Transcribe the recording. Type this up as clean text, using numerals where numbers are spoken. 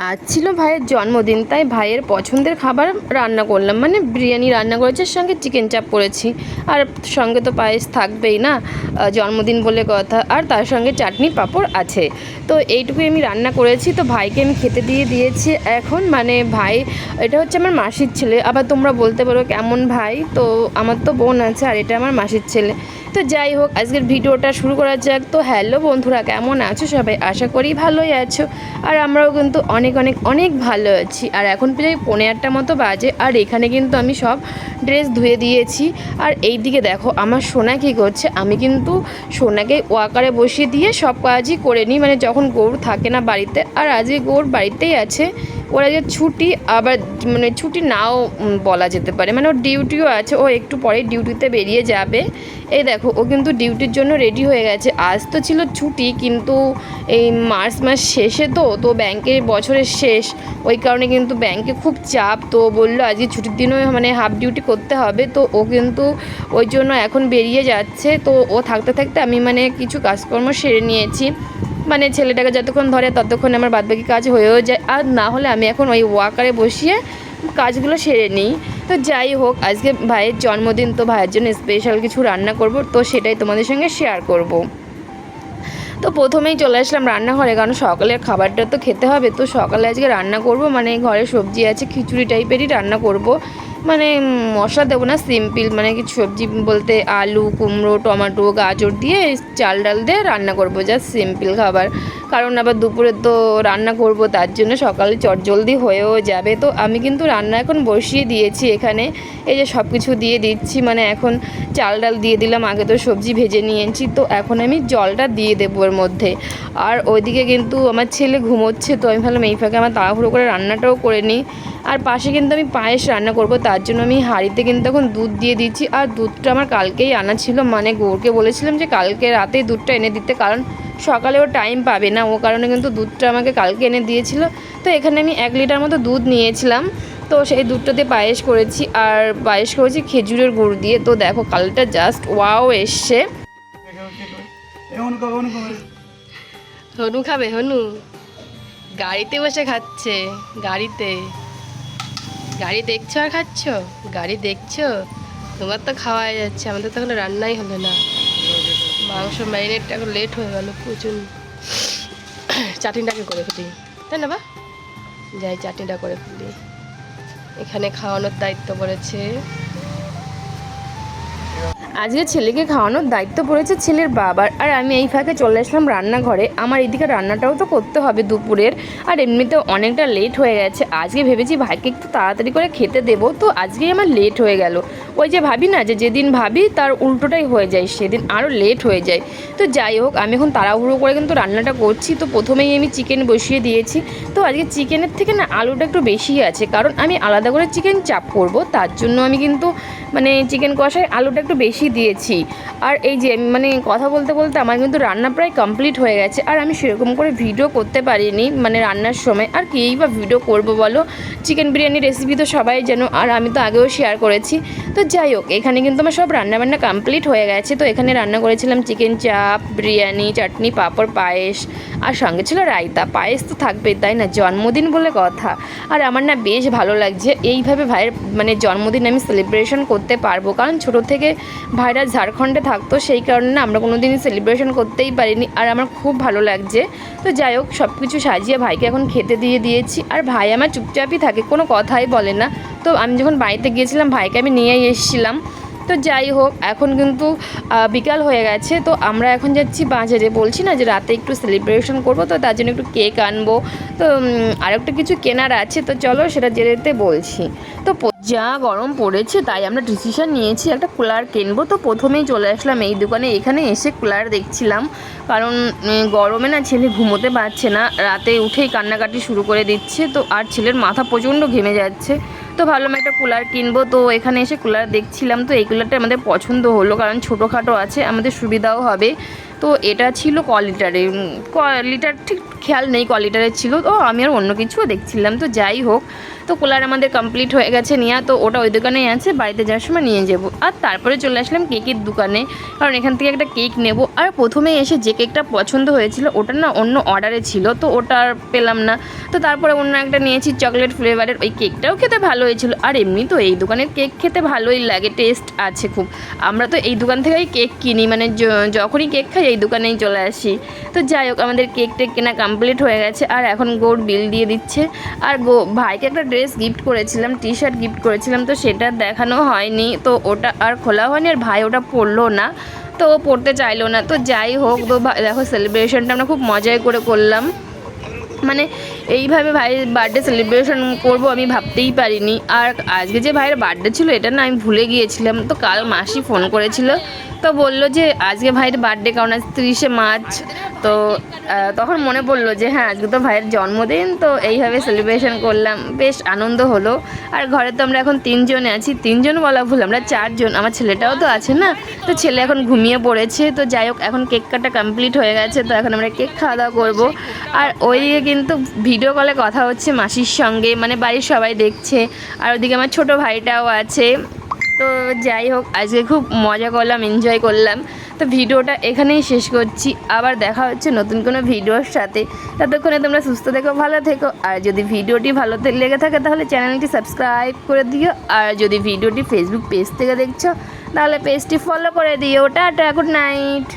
আজ ছিল ভাইয়ের জন্মদিন, তাই ভাইয়ের পছন্দের খাবার রান্না করলাম, মানে বিরিয়ানি রান্না করেছি, সঙ্গে চিকেন চাপ করেছি। আর সঙ্গে তো পায়েস থাকবেই না, জন্মদিন বলে কথা। আর তার সঙ্গে চাটনি পাঁপড় আছে। তো এইটুকুই আমি রান্না করেছি। তো ভাইকে আমি খেতে দিয়ে দিয়েছি এখন। মানে ভাই এটা হচ্ছে আমার মাসির ছেলে, আবার তোমরা বলতে পারো কেমন ভাই, তো আমার তো বোন আছে আর এটা আমার মাসির ছেলে। তো যাই হোক, আজকের ভিডিওটা শুরু করা যাক। তো হ্যালো বন্ধুরা, কেমন আছো সবাই? আশা করি ভালোই আছো। আর আমরাও কিন্তু অনেক অনেক অনেক ভালো আছি। আর এখন প্রায় 8:15 মতো বাজে। আর এখানে কিন্তু আমি সব ড্রেস ধুয়ে দিয়েছি। আর এই দিকে দেখো আমার সোনা কী করছে। আমি কিন্তু সোনাকে ওয়াকারে বসিয়ে দিয়ে সব কাজই করে নিই, মানে যখন গৌর থাকে না বাড়িতে। আর আজকে গৌর বাড়িতেই আছে, ওর আজকে ছুটি, আবার মানে ছুটি নাও বলা যেতে পারে, মানে ওর ডিউটিও আছে, ও একটু পরে ডিউটিতে বেরিয়ে যাবে। এই দেখো ও কিন্তু ডিউটির জন্য রেডি হয়ে গেছে। আজ তো ছিল ছুটি, কিন্তু এই মার্চ মাস শেষে তো ব্যাংকের বছরের শেষ, ওই কারণে কিন্তু ব্যাংকে খুব চাপ। তো বললো আজকে ছুটির দিনও মানে হাফ ডিউটি করতে হবে। তো ও কিন্তু ওই জন্য এখন বেরিয়ে যাচ্ছে। তো ও থাকতে থাকতে আমি মানে কিছু কাজকর্ম সেরে নিয়েছি, মানে ছেলেটাকে যতক্ষণ ধরে ততক্ষণ আমার বাদবাকি কাজ হয়েও যায়। আর না হলে আমি এখন ওই ওয়াকারে বসিয়ে কাজগুলো সেরে নিই। তো যাই হোক, আজকে ভাইয়ের জন্মদিন, তো ভাইয়ের জন্য স্পেশাল কিছু রান্না করব, তো সেটাই তোমাদের সঙ্গে শেয়ার করব। তো প্রথমেই চলে আসলাম রান্নাঘরে, কারণ সকালের খাবারটা তো খেতে হবে। তো সকালে আজকে রান্না করব, মানে ঘরে সবজি আছে, খিচুড়ি টাইপেরই রান্না করব। মানে মশলা দেবো না, সিম্পল, মানে কিছু সবজি বলতে আলু, কুমড়ো, টমেটো, গাজর দিয়ে চাল ডাল দিয়ে রান্না করব, জাস্ট সিম্পল খাবার। কারণ আবার দুপুরে তো রান্না করব, তার জন্য সকালে চটজলদি হয়েও যাবে। তো আমি কিন্তু রান্না এখন বসিয়ে দিয়েছি এখানে। এই যে সব কিছু দিয়ে দিচ্ছি, মানে এখন চাল ডাল দিয়ে দিলাম, আগে তো সবজি ভেজে নিয়েছি। তো এখন আমি জলটা দিয়ে দেবো এর মধ্যে। আর ওইদিকে কিন্তু আমার ছেলে ঘুমোচ্ছে, তো আমি ভাবলাম এই ফাঁকে আমার তাড়াহুড়ো করে রান্নাটাও করে নিই। আর পাশে কিন্তু আমি পায়েস রান্না করব, তার জন্য আমি হাঁড়িতে কিন্তু এখন দুধ দিয়ে দিচ্ছি। আর দুধটা আমার কালকেই আনা ছিল, মানে গৌরকে বলেছিলাম যে কালকে রাতেই দুধটা এনে দিতে, কারণ সকালে ও টাইম পাবে না, ও কারণে কিন্তু দুধটা আমাকে কালকে এনে দিয়েছিল। তো এখানে আমি 1 লিটার মতো দুধ নিয়েছিলাম। তো সেই দুধটা দিয়ে পায়েস করেছি, আর পায়েস করেছি খেজুরের গুড় দিয়ে। তো দেখো কালারটা জাস্ট ওয়াও এসছে। হনু খাবে, হনু গাড়িতে বসে খাচ্ছে, গাড়িতে। গাড়ি দেখছো আর খাচ্ছ, গাড়ি দেখছো? তোমার তো খাওয়াই যাচ্ছে, আমাদের তো এখন রান্নাই হলো না। মাংস ম্যারিনেটটা এখন লেট হয়ে গেল প্রচুর। চাটনিটাকে করে ফেলি, তাই না বা? যাই চাটনিটা করে ফেলি। এখানে খাওয়ানোর দায়িত্ব পড়েছে, আজকে ছেলেকে খাওয়ানোর দায়িত্ব পড়েছে ছেলের বাবার। আর আমি এই ফাঁকে চলে আসলাম রান্নাঘরে। আমার এইদিকে রান্নাটাও তো করতে হবে দুপুরের, আর এমনিতেও অনেকটা লেট হয়ে গেছে। আজকে ভেবেছি ভাইকে একটু তাড়াতাড়ি করে খেতে দেবো, তো আজকেই আমার লেট হয়ে গেল। ওই যে ভাবি না, যে যেদিন ভাবি তার উল্টোটাই হয়ে যায়, সেদিন আরও লেট হয়ে যায়। তো যাই হোক, আমি এখন তাড়াহুড়ো করে কিন্তু রান্নাটা করছি। তো প্রথমেই আমি চিকেন বসিয়ে দিয়েছি। তো আজকে চিকেনের থেকে না আলুটা একটু বেশি আছে, কারণ আমি আলাদা করে চিকেন চাপ করব, তার জন্য আমি কিন্তু মানে চিকেন কষায় আলুটা একটু বেশি দিয়েছি। আর এই যে মানে কথা বলতে বলতে আমার কিন্তু রান্না প্রায় কমপ্লিট হয়ে গেছে। আর আমি সেরকম করে ভিডিও করতে পারিনি মানে রান্নার সময়, আর কী বা ভিডিও করব বলো? চিকেন বিরিয়ানির রেসিপি তো সবাই জানো, আর আমি তো আগেও শেয়ার করেছি। তো যাই হোক, এখানে কিন্তু আমার সব রান্নাবান্না কমপ্লিট হয়ে গেছে। তো এখানে রান্না করেছিলাম চিকেন চাপ, বিরিয়ানি, চাটনি, পাঁপড়, পায়েস, আর সঙ্গে ছিল রায়তা। পায়েস তো থাকবেই, তাই না? জন্মদিন বলে কথা। আর আমার না বেশ ভালো লাগছে এইভাবে ভাইয়ের মানে জন্মদিন আমি সেলিব্রেশন করতে পারবো, কারণ ছোটো থেকে ভাইরা ঝাড়খণ্ডে থাকতো, সেই কারণে না আমরা কোনো দিনই সেলিব্রেশন করতেই পারিনি। আর আমার খুব ভালো লাগছে। তো যাই হোক, সব কিছু সাজিয়ে ভাইকে এখন খেতে দিয়ে দিয়েছি। আর ভাই আমার চুপচাপই থাকে, কোনো কথাই বলে না। তো আমি যখন বাড়িতে গিয়েছিলাম ভাইকে আমি নিয়েই এসেছিলাম। তো যাই হোক, এখন কিন্তু বিকাল হয়ে গেছে। তো আমরা এখন যাচ্ছি বাজারে, বলছি না যে রাতে একটু সেলিব্রেশন করব, তো তার জন্য একটু কেক আনবো। তো আর একটা কিছু কেনার আছে, তো চলো সেটা যেতে বলছি। তো যা গরম পড়েছে, তাই আমরা ডিসিশন নিয়েছি একটা কুলার কিনবো। তো প্রথমেই চলে আসলাম এই দোকানে। এখানে এসে কুলার দেখছিলাম, কারণ গরমে না ছেলে ঘুমোতে পারছে না, রাতে উঠেই কান্নাকাটি শুরু করে দিচ্ছে। তো আর ছেলের মাথা প্রচণ্ড ঘেমে যাচ্ছে। তো ভাবলাম একটা কুলার কিনবো। তো এখানে এসে কুলার দেখছিলাম। তো এই কুলারটা আমাদের পছন্দ হলো, কারণ ছোটোখাটো আছে, আমাদের সুবিধাও হবে। তো এটা ছিল ক লিটারে, লিটার ঠিক খেয়াল নেই ক লিটারের ছিল। তো আমি আর অন্য কিছুও দেখছিলাম। তো যাই হোক, তো কুলার আমাদের কমপ্লিট হয়ে গেছে নেওয়া, তো ওটা ওই দোকানেই আছে, বাড়িতে যাওয়ার সময় নিয়ে যাব। আর তারপরে চলে আসলাম কেকের দোকানে, কারণ এখান থেকে একটা কেক নেব। আর প্রথমে এসে যে কেকটা পছন্দ হয়েছিল ওটা না অন্য অর্ডারে ছিল, তো ওটা আর পেলাম না। তো তারপরে অন্য একটা নিয়েছি চকলেট ফ্লেভারের, ওই কেকটাও খেতে ভালো হয়েছিল। আর এমনি তো এই দোকানের কেক খেতে ভালোই লাগে, টেস্ট আছে খুব। আমরা তো এই দোকান থেকেই কেক কিনি, মানে যখনই কেক খাই এই দোকানেই চলে আসি। তো যাই হোক, আমাদের কেক টেক কেনা কমপ্লিট হয়ে গেছে। আর এখন গৌর বিল দিয়ে দিচ্ছে। আর ভাইকে একটা ড্রেস গিফট করেছিলাম, টি শার্ট গিফট করেছিলাম, তো সেটা দেখানো হয়নি, তো ওটা আর খোলা হয়নি। আর ভাই ওটা পরলো না, তো ও পড়তে চাইলো না। তো যাই হোক, তো দেখো সেলিব্রেশনটা আমরা খুব মজাই করে করলাম। মানে এইভাবে ভাইয়ের বার্থডে সেলিব্রেশন করব আমি ভাবতেই পারিনি। আর আজকে যে ভাইয়ের বার্থডে ছিল এটা না আমি ভুলে গিয়েছিলাম। তো কাল মাসি ফোন করেছিল, তো বললো যে আজকে ভাইয়ের বার্থডে, কারণ আজ 30শে মার্চ। তো তখন মনে পড়লো যে হ্যাঁ আজকে তো ভাইয়ের জন্মদিন, তো এইভাবে সেলিব্রেশন করলাম, বেশ আনন্দ হলো। আর ঘরে তো আমরা এখন 3 জনে আছি, 3 জন বলা ভুল, আমরা 4 জন, আমার ছেলেটাও তো আছে না। তো ছেলে এখন ঘুমিয়ে পড়েছে। তো যাই হোক, এখন কেক কাটা কমপ্লিট হয়ে গেছে, তো এখন আমরা কেক খাওয়া দাওয়া করবো। আর ওইদিকে কিন্তু ভিডিও কলে কথা হচ্ছে মাসির সঙ্গে, মানে বাড়ির সবাই দেখছে। আর ওদিকে আমার ছোটো ভাইটাও আছে। তো যাই হোক, আজকে খুব মজা করলাম, এনজয় করলাম। তো ভিডিওটা এখানেই শেষ করছি, আবার দেখা হচ্ছে নতুন কোনো ভিডিওর সাথে। ততক্ষণে তোমরা সুস্থ থেকো, ভালো থেকো। আর যদি ভিডিওটি ভালো লেগে থাকে তাহলে চ্যানেলটি সাবস্ক্রাইব করে দিও। আর যদি ভিডিওটি ফেসবুক পেজ থেকে দেখছো তাহলে পেজটি ফলো করে দিও। Tata, good night.